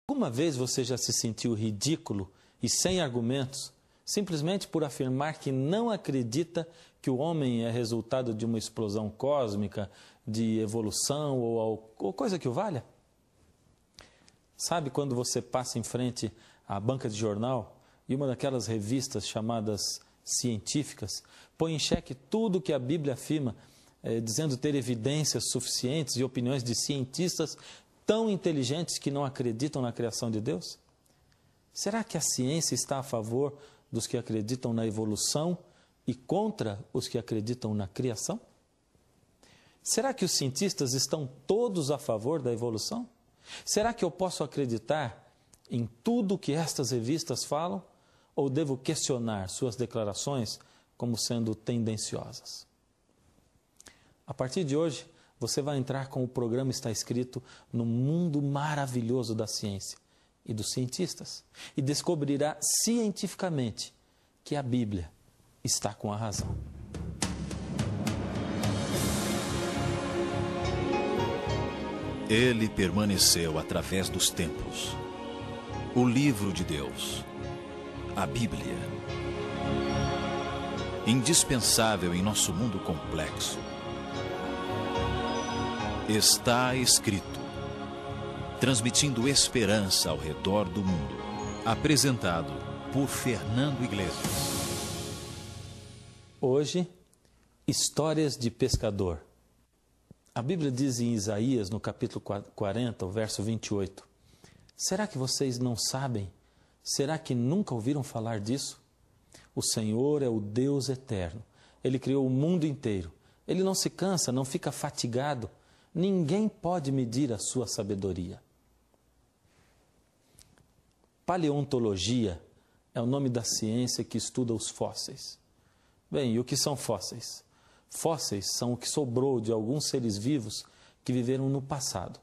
Alguma vez você já se sentiu ridículo e sem argumentos, simplesmente por afirmar que não acredita que o homem é resultado de uma explosão cósmica, de evolução ou coisa que o valha? Sabe quando você passa em frente à banca de jornal e uma daquelas revistas chamadas científicas põe em xeque tudo que a Bíblia afirma, dizendo ter evidências suficientes e opiniões de cientistas tão inteligentes que não acreditam na criação de Deus? Será que a ciência está a favor dos que acreditam na evolução e contra os que acreditam na criação? Será que os cientistas estão todos a favor da evolução? Será que eu posso acreditar em tudo que estas revistas falam ou devo questionar suas declarações como sendo tendenciosas? A partir de hoje, você vai entrar com o programa Está Escrito no mundo maravilhoso da ciência e dos cientistas e descobrirá cientificamente que a Bíblia está com a razão. Ele permaneceu através dos tempos. O livro de Deus, a Bíblia. Indispensável em nosso mundo complexo. Está escrito, transmitindo esperança ao redor do mundo. Apresentado por Fernando Iglesias. Hoje, histórias de pescador. A Bíblia diz em Isaías, no capítulo 40, o verso 28, será que vocês não sabem? Será que nunca ouviram falar disso? O Senhor é o Deus eterno. Ele criou o mundo inteiro. Ele não se cansa, não fica fatigado. Ninguém pode medir a sua sabedoria. Paleontologia é o nome da ciência que estuda os fósseis. Bem, e o que são fósseis? Fósseis são o que sobrou de alguns seres vivos que viveram no passado.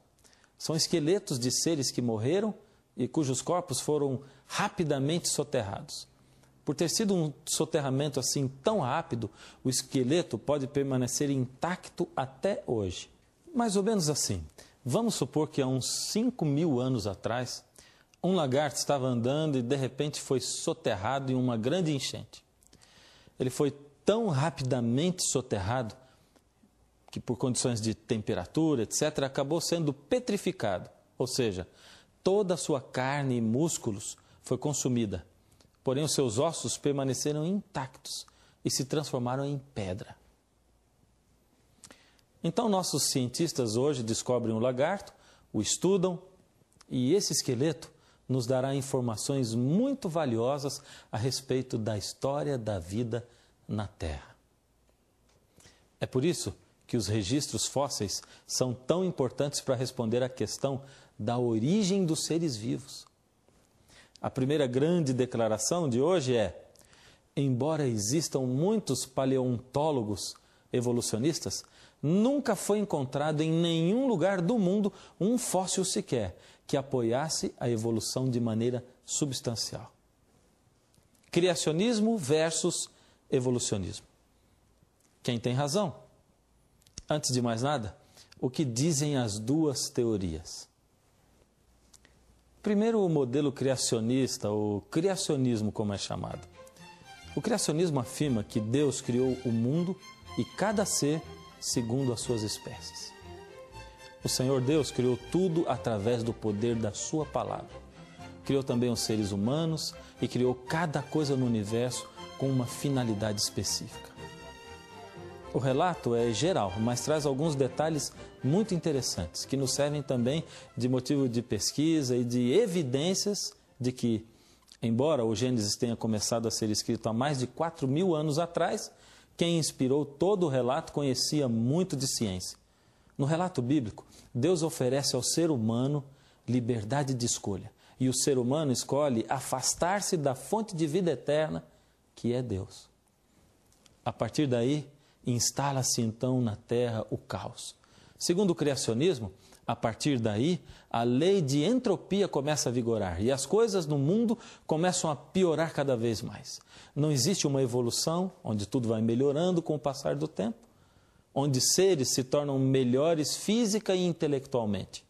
São esqueletos de seres que morreram e cujos corpos foram rapidamente soterrados. Por ter sido um soterramento assim tão rápido, o esqueleto pode permanecer intacto até hoje. Mais ou menos assim. Vamos supor que há uns 5.000 anos atrás, um lagarto estava andando e de repente foi soterrado em uma grande enchente. Ele foi tão rapidamente soterrado que por condições de temperatura, etc., acabou sendo petrificado. Ou seja, toda a sua carne e músculos foi consumida. Porém, os seus ossos permaneceram intactos e se transformaram em pedra. Então, nossos cientistas hoje descobrem o lagarto, o estudam, e esse esqueleto nos dará informações muito valiosas a respeito da história da vida na Terra. É por isso que os registros fósseis são tão importantes para responder à questão da origem dos seres vivos. A primeira grande declaração de hoje é: embora existam muitos paleontólogos evolucionistas, nunca foi encontrado em nenhum lugar do mundo um fóssil sequer que apoiasse a evolução de maneira substancial. Criacionismo versus evolucionismo. Quem tem razão? Antes de mais nada, o que dizem as duas teorias? Primeiro, o modelo criacionista, ou criacionismo como é chamado. O criacionismo afirma que Deus criou o mundo e cada ser segundo as suas espécies. O Senhor Deus criou tudo através do poder da sua palavra. Criou também os seres humanos e criou cada coisa no universo com uma finalidade específica. O relato é geral, mas traz alguns detalhes muito interessantes, que nos servem também de motivo de pesquisa e de evidências de que, embora o Gênesis tenha começado a ser escrito há mais de 4.000 anos atrás, quem inspirou todo o relato conhecia muito de ciência. No relato bíblico, Deus oferece ao ser humano liberdade de escolha, e o ser humano escolhe afastar-se da fonte de vida eterna, que é Deus. A partir daí, instala-se então na terra o caos. Segundo o criacionismo, a partir daí, a lei de entropia começa a vigorar e as coisas no mundo começam a piorar cada vez mais. Não existe uma evolução onde tudo vai melhorando com o passar do tempo, onde seres se tornam melhores física e intelectualmente.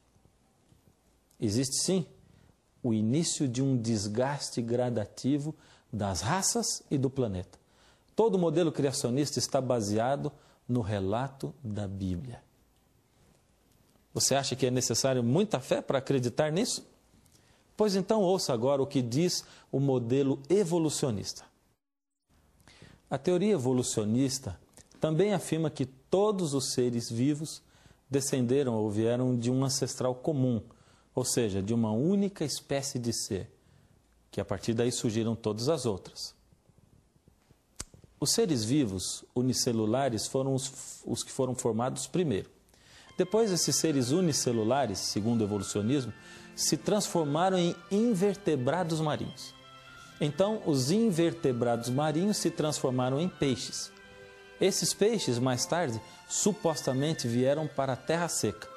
Existe sim o início de um desgaste gradativo das raças e do planeta. Todo o modelo criacionista está baseado no relato da Bíblia. Você acha que é necessário muita fé para acreditar nisso? Pois então ouça agora o que diz o modelo evolucionista. A teoria evolucionista também afirma que todos os seres vivos descenderam ou vieram de um ancestral comum, ou seja, de uma única espécie de ser, que a partir daí surgiram todas as outras. Os seres vivos unicelulares foram os que foram formados primeiro. Depois, esses seres unicelulares, segundo o evolucionismo, se transformaram em invertebrados marinhos. Então, os invertebrados marinhos se transformaram em peixes. Esses peixes, mais tarde, supostamente vieram para a terra seca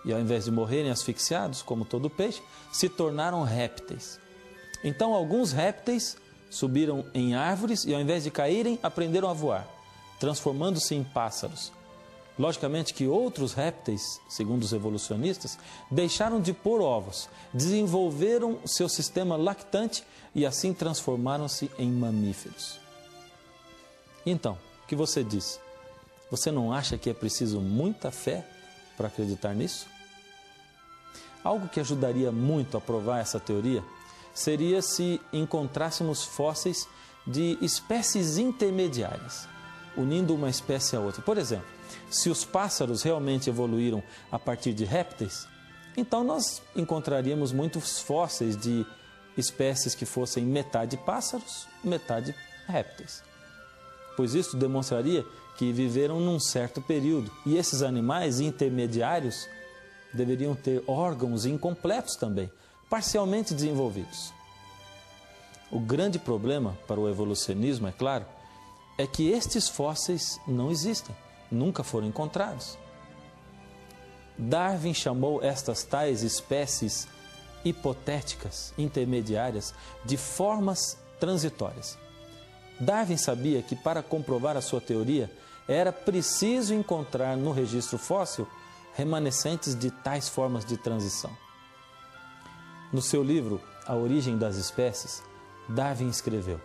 e, ao invés de morrerem asfixiados, como todo peixe, se tornaram répteis. Então, alguns répteis subiram em árvores e, ao invés de caírem, aprenderam a voar, transformando-se em pássaros. Logicamente que outros répteis, segundo os evolucionistas, deixaram de pôr ovos, desenvolveram seu sistema lactante e assim transformaram-se em mamíferos. Então, o que você diz? Você não acha que é preciso muita fé para acreditar nisso? Algo que ajudaria muito a provar essa teoria seria se encontrássemos fósseis de espécies intermediárias, unindo uma espécie a outra. Por exemplo, se os pássaros realmente evoluíram a partir de répteis, então nós encontraríamos muitos fósseis de espécies que fossem metade pássaros, metade répteis. Pois isso demonstraria que viveram num certo período. E esses animais intermediários deveriam ter órgãos incompletos também, parcialmente desenvolvidos. O grande problema para o evolucionismo, é claro, é que estes fósseis não existem, nunca foram encontrados. Darwin chamou estas tais espécies hipotéticas, intermediárias, de formas transitórias. Darwin sabia que para comprovar a sua teoria era preciso encontrar no registro fóssil remanescentes de tais formas de transição. No seu livro A Origem das Espécies, Darwin escreveu: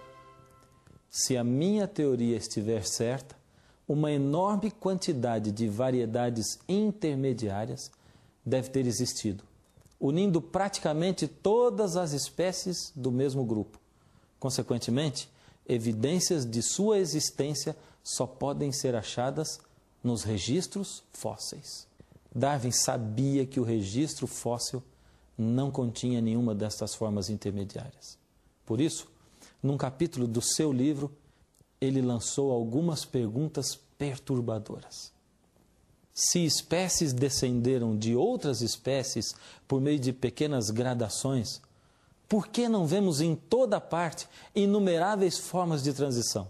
se a minha teoria estiver certa, uma enorme quantidade de variedades intermediárias deve ter existido, unindo praticamente todas as espécies do mesmo grupo. Consequentemente, evidências de sua existência só podem ser achadas nos registros fósseis. Darwin sabia que o registro fóssil não continha nenhuma destas formas intermediárias. Por isso, num capítulo do seu livro, ele lançou algumas perguntas perturbadoras. Se espécies descenderam de outras espécies por meio de pequenas gradações, por que não vemos em toda parte inumeráveis formas de transição?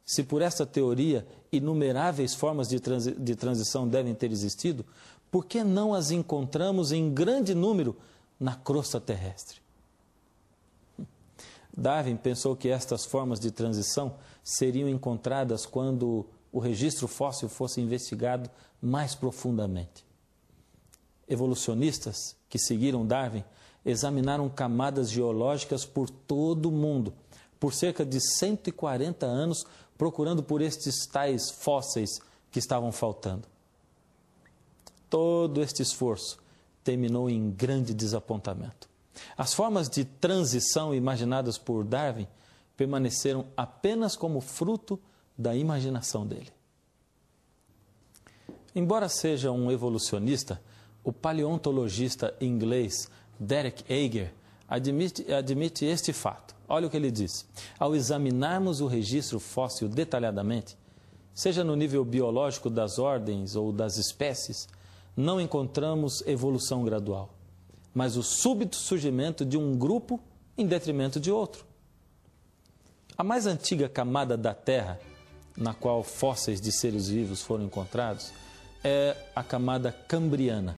Se por esta teoria inumeráveis formas de transição devem ter existido, por que não as encontramos em grande número na crosta terrestre? Darwin pensou que estas formas de transição seriam encontradas quando o registro fóssil fosse investigado mais profundamente. Evolucionistas que seguiram Darwin examinaram camadas geológicas por todo o mundo, por cerca de 140 anos, procurando por estes tais fósseis que estavam faltando. Todo este esforço terminou em grande desapontamento. As formas de transição imaginadas por Darwin permaneceram apenas como fruto da imaginação dele. Embora seja um evolucionista, o paleontologista inglês Derek Ager admite este fato. Olha o que ele diz: ao examinarmos o registro fóssil detalhadamente, seja no nível biológico das ordens ou das espécies, não encontramos evolução gradual, mas o súbito surgimento de um grupo em detrimento de outro. A mais antiga camada da Terra, na qual fósseis de seres vivos foram encontrados, é a camada cambriana.